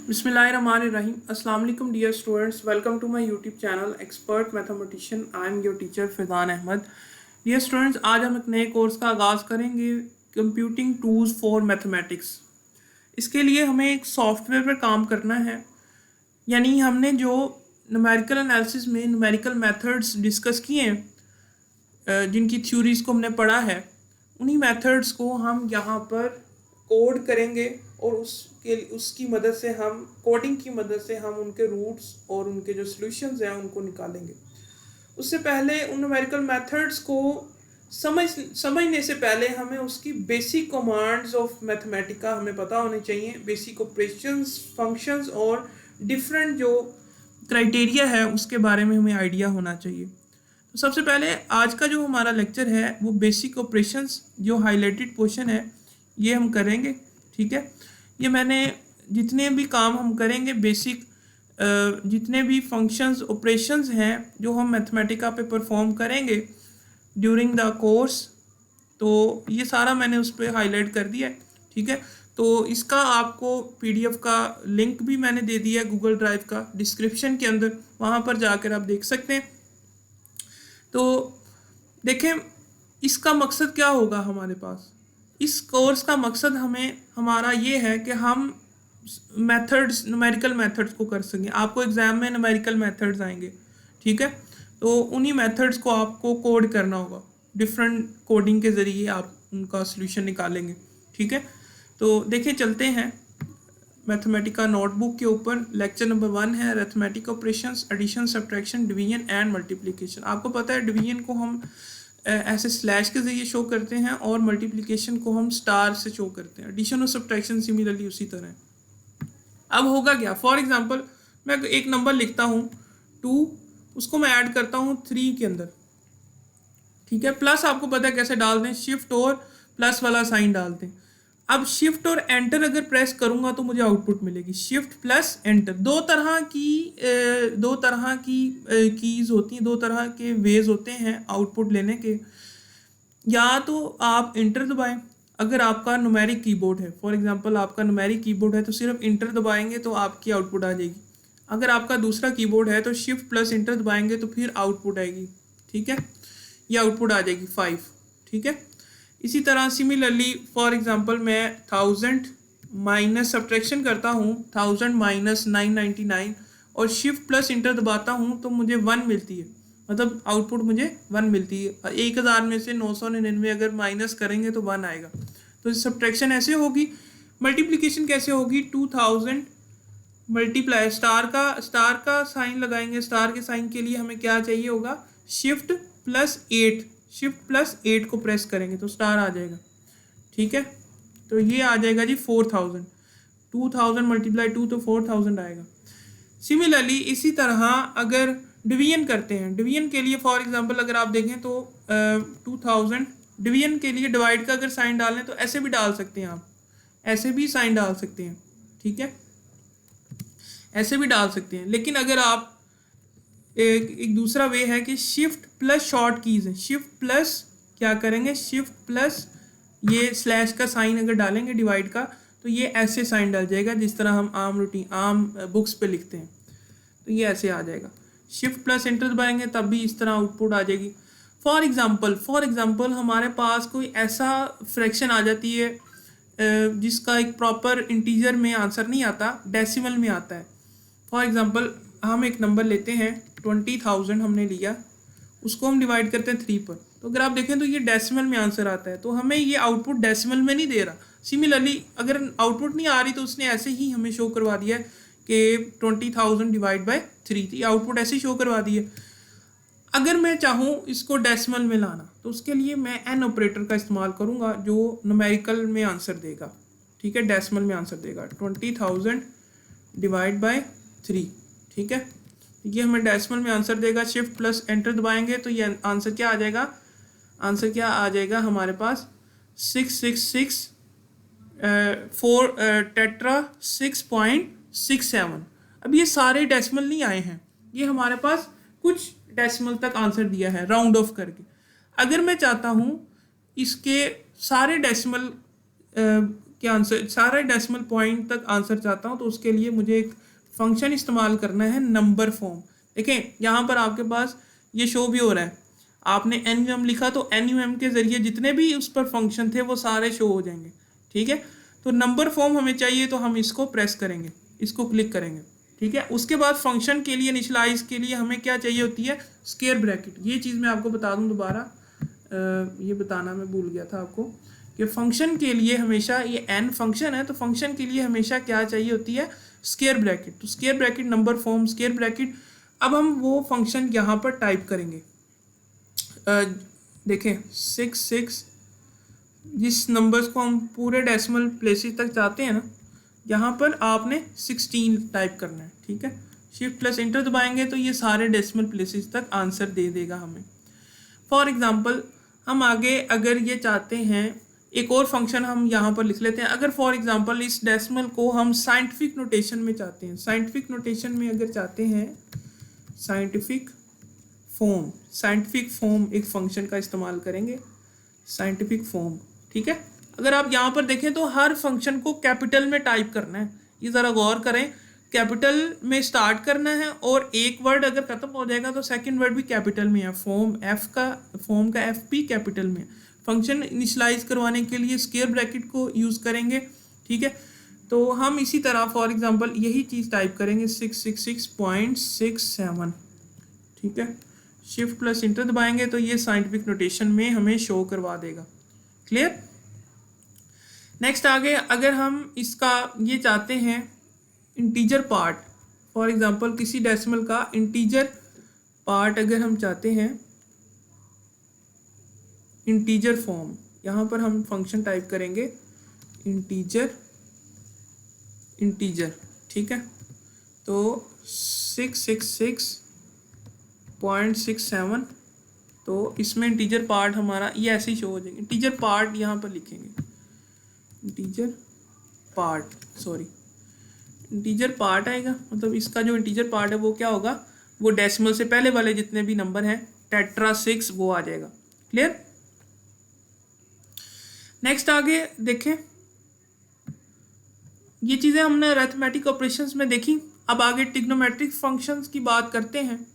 Bismillahirrahmanirrahim. Assalamu alaikum dear students. Welcome to my YouTube channel Expert Mathematician. I am your teacher Fizan Ahmed. Dear students, आज हम एक नए course का आगाज़ करेंगे कंप्यूटिंग टूल्स फॉर मैथमेटिक्स। इसके लिए हमें एक सॉफ्टवेयर पर काम करना है, यानी हमने जो न्यूमेरिकल एनालिसिस में न्यूमेरिकल मेथड्स डिस्कस किए हैं, जिनकी थ्योरीज को हमने पढ़ा है, उन्हीं मेथड्स को हम यहाँ पर कोड करेंगे और उसकी मदद से हम कोडिंग की मदद से हम उनके रूट्स और उनके जो सॉल्यूशंस हैं उनको निकालेंगे। उससे पहले उन न्यूमेरिकल मेथड्स को समझने से पहले हमें उसकी बेसिक कमांड्स ऑफ मैथमेटिका हमें पता होने चाहिए। बेसिक ऑपरेशंस, फंक्शंस और डिफरेंट जो क्राइटेरिया है उसके बारे में हमें आइडिया होना चाहिए। तो सबसे पहले आज का जो हमारा लेक्चर है वो बेसिक ऑपरेशंस, जो हाईलाइटेड पोर्शन है, ये हम करेंगे। ठीक है, ये मैंने जितने भी काम हम करेंगे बेसिक जितने भी फंक्शंस ऑपरेशंस हैं जो हम मैथमेटिका पे परफॉर्म करेंगे ड्यूरिंग द कोर्स, तो ये सारा मैंने उस पर हाईलाइट कर दिया है। ठीक है, तो इसका आपको PDF का लिंक भी मैंने दे दिया है गूगल ड्राइव का डिस्क्रिप्शन के अंदर, वहाँ पर जाकर आप देख सकते हैं। तो देखें इसका मकसद क्या होगा हमारे पास। इस कोर्स का मकसद हमारा ये है कि हम मेथड्स, न्यूमेरिकल मेथड्स को कर सकें। आपको एग्जाम में न्यूमेरिकल मेथड्स आएंगे, ठीक है, तो उन्हीं मेथड्स को आपको कोड करना होगा। डिफरेंट कोडिंग के ज़रिए आप उनका सॉल्यूशन निकालेंगे। ठीक है, तो देखिए चलते हैं मैथमेटिका नोटबुक के ऊपर। लेक्चर नंबर 1 है arithmetic operations, addition, subtraction, division and multiplication. आपको पता है डिवीजन को हम ऐसे स्लैश के ज़रिए शो करते हैं और मल्टीप्लिकेशन को हम स्टार से शो करते हैं। एडिशन और सब्ट्रैक्शन सिमिलरली उसी तरह है। अब होगा क्या, फॉर एग्जांपल मैं एक नंबर लिखता हूँ 2, उसको मैं ऐड करता हूँ 3 के अंदर। ठीक है, प्लस आपको पता है कैसे डाल दें, शिफ्ट और प्लस वाला साइन डालते हैं। अब शिफ्ट और एंटर अगर प्रेस करूँगा तो मुझे आउटपुट मिलेगी, शिफ्ट प्लस एंटर। दो तरह की कीज़ होती हैं, दो तरह के वेज होते हैं आउटपुट लेने के। या तो आप इंटर दबाएं अगर आपका न्यूमेरिक कीबोर्ड है। फॉर एग्जांपल आपका न्यूमेरिक कीबोर्ड है तो सिर्फ इंटर दबाएंगे तो आपकी आउटपुट आ जाएगी। अगर आपका दूसरा कीबोर्ड है तो शिफ्ट प्लस इंटर दबाएंगे तो फिर आउटपुट आएगी। ठीक है, ये आउटपुट आ जाएगी 5। ठीक है, इसी तरह सिमिलरली फॉर एग्जांपल मैं 1000 माइनस सब्ट्रैक्शन करता हूँ, 1000 माइनस 999 और शिफ्ट प्लस इंटर दबाता हूँ तो मुझे 1 मिलती है, मतलब आउटपुट मुझे 1 मिलती है। 1000 में से 999 अगर माइनस करेंगे तो 1 आएगा। तो सब्ट्रैक्शन ऐसे होगी। मल्टीप्लिकेशन कैसे होगी, 2000 मल्टीप्लाई स्टार का साइन लगाएंगे। स्टार के साइन के लिए हमें क्या चाहिए होगा, शिफ्ट प्लस 8, शिफ्ट प्लस 8 को प्रेस करेंगे तो स्टार आ जाएगा। ठीक है, तो ये आ जाएगा जी 4000। 2000 मल्टीप्लाई 2 तो 4000 आएगा। सिमिलरली इसी तरह अगर डिवीजन करते हैं, डिवीजन के लिए फॉर एग्जांपल अगर आप देखें तो 2000 डिवीजन के लिए डिवाइड का अगर साइन डालें तो ऐसे भी डाल सकते हैं, आप ऐसे भी साइन डाल सकते हैं। ठीक है, ऐसे भी डाल सकते हैं। लेकिन अगर आप एक दूसरा वे है कि शिफ्ट प्लस शॉर्ट कीज़ है, शिफ्ट प्लस क्या करेंगे, शिफ्ट प्लस ये स्लैश का साइन अगर डालेंगे डिवाइड का तो ये ऐसे साइन डाल जाएगा जिस तरह हम आम बुक्स पे लिखते हैं, तो ये ऐसे आ जाएगा। शिफ्ट प्लस एंटर दबाएंगे तब भी इस तरह आउटपुट आ जाएगी। फॉर एग्जांपल हमारे पास कोई ऐसा फ्रैक्शन आ जाती है जिसका एक प्रॉपर इंटीजर में आंसर नहीं आता, डेसिमल में आता है। फॉर एग्जांपल हम एक नंबर लेते हैं 20,000 हमने लिया, उसको हम डिवाइड करते हैं 3 पर, तो अगर आप देखें तो ये डेसिमल में आंसर आता है, तो हमें ये आउटपुट डेसिमल में नहीं दे रहा। सिमिलरली अगर आउटपुट नहीं आ रही तो उसने ऐसे ही हमें शो करवा दिया कि 20,000 डिवाइड बाय 3, ये आउटपुट ऐसे ही शो करवा दी है। अगर मैं चाहूँ इसको डेसिमल में लाना तो उसके लिए मैं एन ऑपरेटर का इस्तेमाल करूँगा जो न्यूमेरिकल में आंसर देगा। ठीक है, डेसिमल में आंसर देगा 20,000 डिवाइड बाय 3। ठीक है, ये हमें डेसिमल में आंसर देगा। शिफ्ट प्लस एंटर दबाएंगे तो ये आंसर क्या आ जाएगा, आंसर क्या आ जाएगा हमारे पास 666 4 टेट्रा 6.67। अब ये सारे डेसिमल नहीं आए हैं, ये हमारे पास कुछ डेसिमल तक आंसर दिया है राउंड ऑफ करके। अगर मैं चाहता हूँ इसके सारे डेसिमल कि आंसर सारे डेसिमल पॉइंट तक आंसर चाहता हूँ, तो उसके लिए मुझे एक फंक्शन इस्तेमाल करना है नंबर फॉर्म। देखें यहाँ पर आपके पास ये शो भी हो रहा है, आपने NUM लिखा तो NUM के ज़रिए जितने भी उस पर फंक्शन थे वो सारे शो हो जाएंगे। ठीक है, तो नंबर फॉर्म हमें चाहिए, तो हम इसको प्रेस करेंगे, इसको क्लिक करेंगे। ठीक है, उसके बाद फंक्शन के लिए इनिशियलाइज के लिए हमें क्या चाहिए होती है, स्क्वायर ब्रैकेट। ये चीज़ मैं आपको बता दूं दोबारा, ये बताना मैं भूल गया था आपको कि फंक्शन के लिए हमेशा, ये n फंक्शन है तो फंक्शन के लिए हमेशा क्या चाहिए होती है, स्क्वायर ब्रैकेट। तो square bracket, number form, square bracket. अब हम वो फंक्शन यहाँ पर टाइप करेंगे। देखें 6 जिस नंबर्स को हम पूरे डेसिमल प्लेसेस तक चाहते हैं ना, यहाँ पर आपने 16 टाइप करना है। ठीक है, शिफ्ट प्लस इंटर दबाएंगे तो ये सारे डेसिमल प्लेसेस तक आंसर दे देगा हमें। फॉर एग्जांपल हम आगे अगर ये चाहते हैं, एक और फंक्शन हम यहाँ पर लिख लेते हैं। अगर फॉर एग्जांपल इस डेसिमल को हम साइंटिफिक नोटेशन में चाहते हैं, साइंटिफिक नोटेशन में अगर चाहते हैं साइंटिफिक फॉर्म एक फंक्शन का इस्तेमाल करेंगे, साइंटिफिक फॉर्म। ठीक है, अगर आप यहाँ पर देखें तो हर फंक्शन को कैपिटल में टाइप करना है। ये ज़रा गौर करें, कैपिटल में स्टार्ट करना है और एक वर्ड अगर ख़त्म हो जाएगा तो सेकंड वर्ड भी कैपिटल में है। फॉर्म का एफ भी कैपिटल में है। फंक्शन इनिशियलाइज करवाने के लिए स्क्वायर ब्रैकेट को यूज़ करेंगे। ठीक है, तो हम इसी तरह फॉर एग्जांपल यही चीज़ टाइप करेंगे 666.67। ठीक है, शिफ्ट प्लस इंटर दबाएंगे तो ये साइंटिफिक नोटेशन में हमें शो करवा देगा। क्लियर। नेक्स्ट आगे अगर हम इसका ये चाहते हैं इंटीजर पार्ट, फॉर एग्जांपल किसी डेसिमल का इंटीजर पार्ट अगर हम चाहते हैं, इंटीजर फॉर्म, यहाँ पर हम फंक्शन टाइप करेंगे इंटीजर। ठीक है, तो 666.67, तो इसमें इंटीजर पार्ट हमारा ये ऐसे ही शो हो जाएगा। इंटीजर पार्ट यहाँ पर लिखेंगे, इंटीजर पार्ट आएगा। मतलब इसका जो इंटीजर पार्ट है वो क्या होगा, वो डेसिमल से पहले वाले जितने भी नंबर हैं टेट्रा 6 वो आ जाएगा। क्लियर। नेक्स्ट आगे देखें, ये चीज़ें हमने अरिथमेटिक ऑपरेशंस में देखी। अब आगे ट्रिग्नोमेट्रिक फंक्शंस की बात करते हैं।